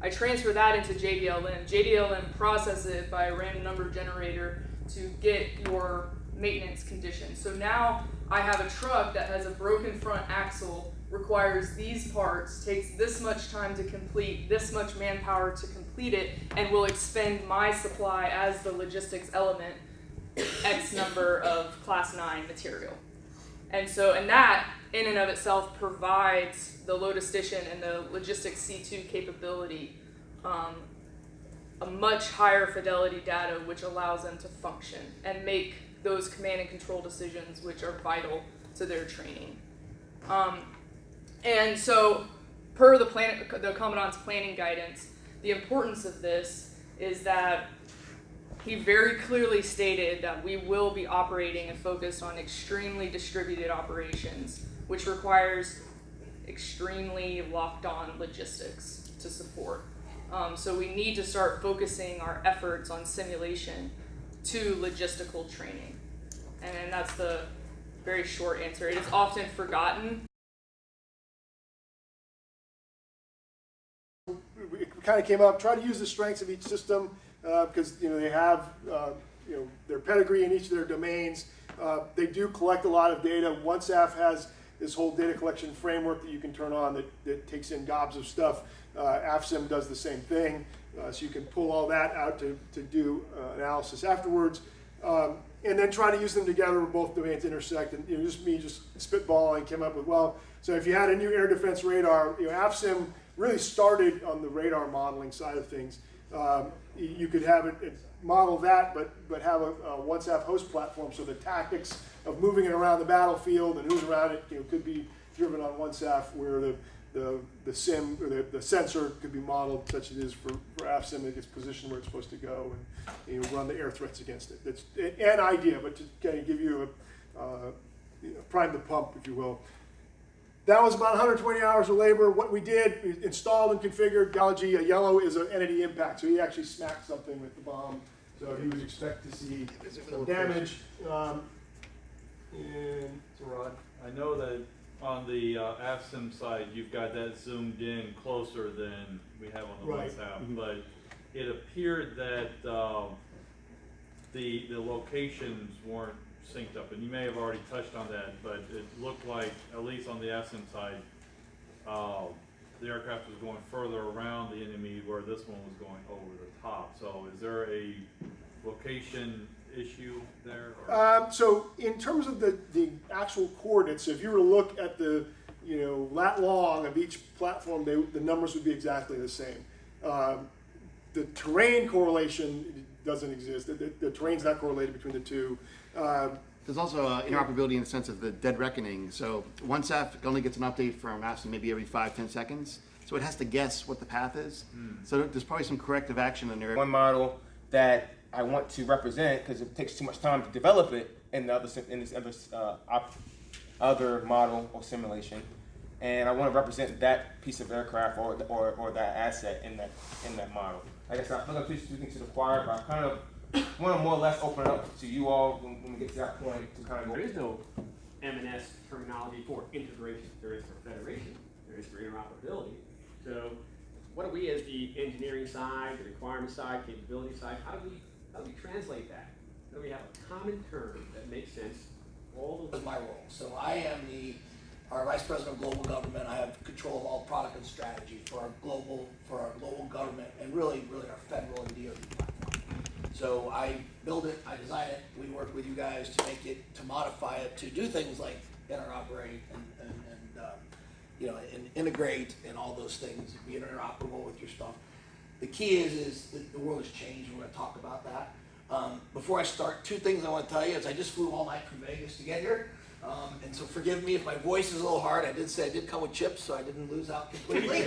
I transfer that into JDLM. JDLM processes it by a random number generator to get your maintenance conditions. So now I have a truck that has a broken front axle, requires these parts, takes this much time to complete, this much manpower to complete it, and will expend my supply as the logistics element X number of class 9 material. And that in and of itself provides the logistician and the logistics C2 capability a much higher fidelity data, which allows them to function and make those command and control decisions which are vital to their training. And so per the Commandant's planning guidance, the importance of this is that he very clearly stated that we will be operating and focused on extremely distributed operations, which requires extremely locked-on logistics to support. So we need to start focusing our efforts on simulation to logistical training. And that's the very short answer. It is often forgotten. We kind of came up, try to use the strengths of each system because they have their pedigree in each of their domains. They do collect a lot of data. OneSAF has this whole data collection framework that you can turn on that takes in gobs of stuff. AFSIM does the same thing, so you can pull all that out to do analysis afterwards, and then try to use them together where both domains intersect. And just spitballing came up with, well, so if you had a new air defense radar, AFSIM really started on the radar modeling side of things. You could have it model that, but have a OneSAF host platform, so the tactics of moving it around the battlefield and who's around it could be driven on OneSAF, where the sim or the sensor could be modeled such as it is for AFSIM. It gets positioned where it's supposed to go, and run the air threats against it. That's an idea, but to kind of give you prime the pump, if you will. That was about 120 hours of labor. What we did, we installed and configured technology. A yellow is an entity impact, so he actually smacked something with the bomb. So he would expect to see some damage. And so Rod, I know that on the AFSIM side, you've got that zoomed in closer than we have on the OneSAF, but it appeared that the locations weren't synced up, and you may have already touched on that, but it looked like, at least on the AFSIM side, the aircraft was going further around the enemy where this one was going over the top. So is there a location issue there? So in terms of the actual coordinates, if you were to look at the lat long of each platform, the numbers would be exactly the same. The terrain correlation doesn't exist. The terrain's not correlated between the two. There's also interoperability in the sense of the dead reckoning. So OneSAF only gets an update from AFSIM maybe every 5-10 seconds. So it has to guess what the path is. So there's probably some corrective action in there. One model that I want to represent, because it takes too much time to develop it in this other model or simulation, and I want to represent that piece of aircraft or that asset in that model. I guess I'm not going to do things to the choir, but I kind of want to more or less open it up to you all when we get to that point to kind of go. There is no M&S terminology for integration. There is for federation. There is for interoperability. So what do we, as the engineering side, the requirement side, capability side, how do we translate that? How do we have a common term that makes sense? All That's my role. So I am our Vice President of Global Government. I have control of all product and strategy for our global government, and really our federal and DoD platform. So I build it, I design it, we work with you guys to make it, to modify it, to do things like interoperate and integrate and all those things, be interoperable with your stuff. The key is that the world has changed. We're going to talk about that. Before I start, two things I want to tell you is I just flew all night from Vegas to get here. And so forgive me if my voice is a little hard. I did say I did come with chips, so I didn't lose out completely.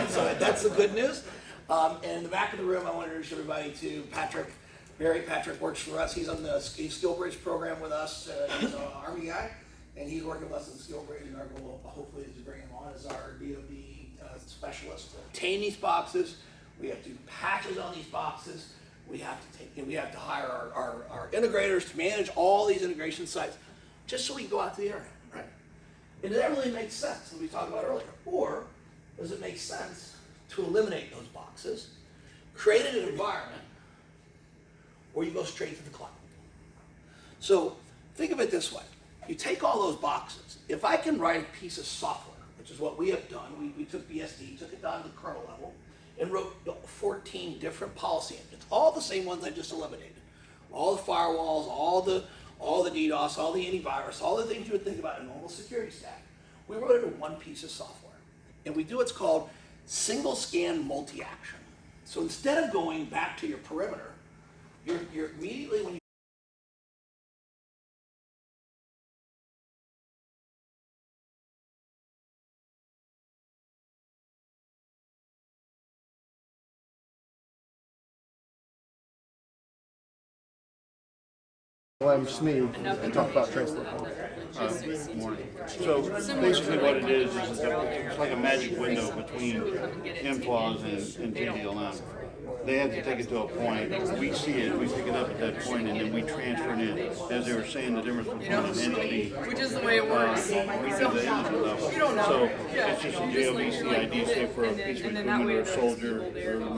So that's the good news. And in the back of the room, I want to introduce everybody to Patrick. Patrick works for us. He's on the Skill Bridge program with us. He's an Army guy, and he's working with us in Skill Bridge, and our goal hopefully is to bring him on as our DoD specialist. Obtain these boxes. We have to do patches on these boxes. We have to hire our integrators to manage all these integration sites, just so we can go out to the internet, right? And does that really make sense, as we talked about earlier? Or does it make sense to eliminate those boxes, created an environment, or you go straight to the cloud. So think of it this way. You take all those boxes. If I can write a piece of software, which is what we have done, we took BSD, took it down to the kernel level, and wrote 14 different policy engines, all the same ones I just eliminated. All the firewalls, all the DDoS, all the antivirus, all the things you would think about in a normal security stack. We wrote it in one piece of software. And we do what's called single scan multi-action. So instead of going back to your perimeter, you're immediately when you Well, I'm Smee, and talk about transport. Morning. So basically what it is it's like a magic window between MPLAWS and JDLM. They have to take it to a point, we see it, we pick it up at that point, and then we transfer it in. As they were saying, the difference between an entity, which is the way it works. we do the entity level. You don't know. So Yeah. it's just a JOBC ID, say for a piece of and then that equipment way or a there's soldier, people there. or